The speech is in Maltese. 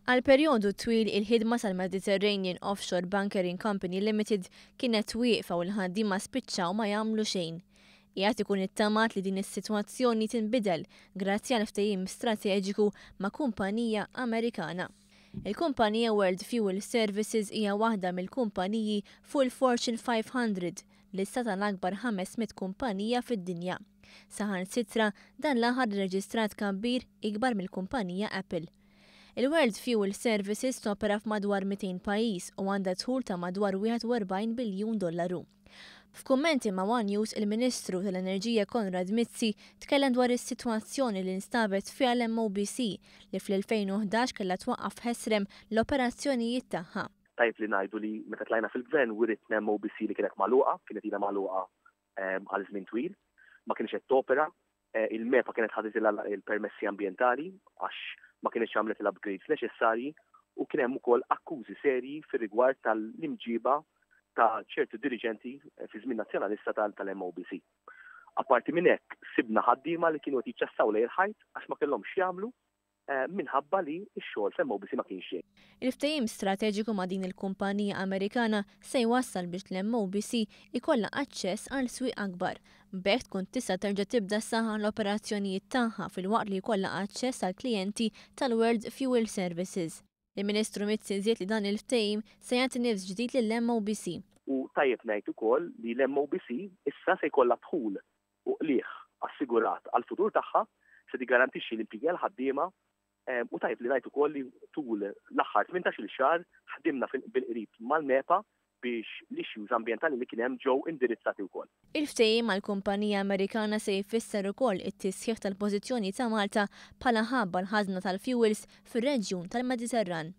Għal perjodu twil il-ħidma tal-Mediterranean Offshore Bunkering Company Limited kienet wieqfa u l-ħaddiema spiċċaw ma jagħmlu xejn. Qiegħed ikun ittamat li din is-sitwazzjoni tinbidel grazzi għal ftehim strateġiku ma' kumpanija Amerikana. Il-kumpanija World Fuel Services hija waħda mill-kumpaniji fuq il-Fortune 500 lista tal-akbar 500 kumpanija fid-dinja. Saħansitra dan l-aħħar irreġistrat kabbir ikbar mill-kumpanija Apple. Il-World Fuel Services topera f'madwar 200 pajjiż u għandha dħul ta' madwar $41 biljun. F'kummenti ma' One News, il-Ministru tal-Enerġija Konrad Mizzi tkellem dwar is-sitwazzjoni li nstabet fiha l-MOBC li fl-2011 kellha twaqqaf ħesrem l-operazzjonijiet tagħha. Tajb li ngħidu li meta tlajna fil-gvern wiritna MOBC li kienet magħluqa, kienet ilha magħluqa għal żmien twil, ma kienx qed topera, il-MEPA kienet ħadet il-permessi ambjentali għax ma kienx għamlet l-upgrades neċessarji u kien hemm ukoll akkużi serji fir-rigward tal-imġiba ta' ċertu dirigenti fi żmien nazzjonalista tal-MOBC. Apparti minn hekk sibna ħaddiema li kienu qed jiċċassaw lejn il-ħajt għax ma kellhomx jagħmlu minħabba li x-xogħol fl-MOBC ma kienx xejn. Il-ftehim strateġiku ma' din il-kumpanija Amerikana se jwassal biex l-MOBC ikollha aċċess għal swieq akbar. B'hekk tkun tista' terġa' tibda saħħa l-operazzjonijiet tagħha filwaqt li jkollha aċċess għal klijenti tal-World Fuel Services. Il-Ministru Mizzi żied li dan il-ftehim se jagħti nifs ġdid lill-MOBC. U tajjeb ngħid ukoll li l-MOBC issa se jkollha dħul u qlieħ assigurat għall-futur tagħha se tigarantixxi l-impjiegi ħaddiema u tajjeb li ngħid ukoll li tul l-aħħar 18-il xahar ħdimna bil-qrib mal-MEPA biex l-issues ambjentali li kien hemm ġew indirizzati wkoll. Il-ftehim mal-kumpanija Amerikana se jfisser ukoll it-tisħiħ tal-pożizzjoni ta' Malta bħala ħabba l-ħażna tal-fuels fir-reġjun tal-Mediterran.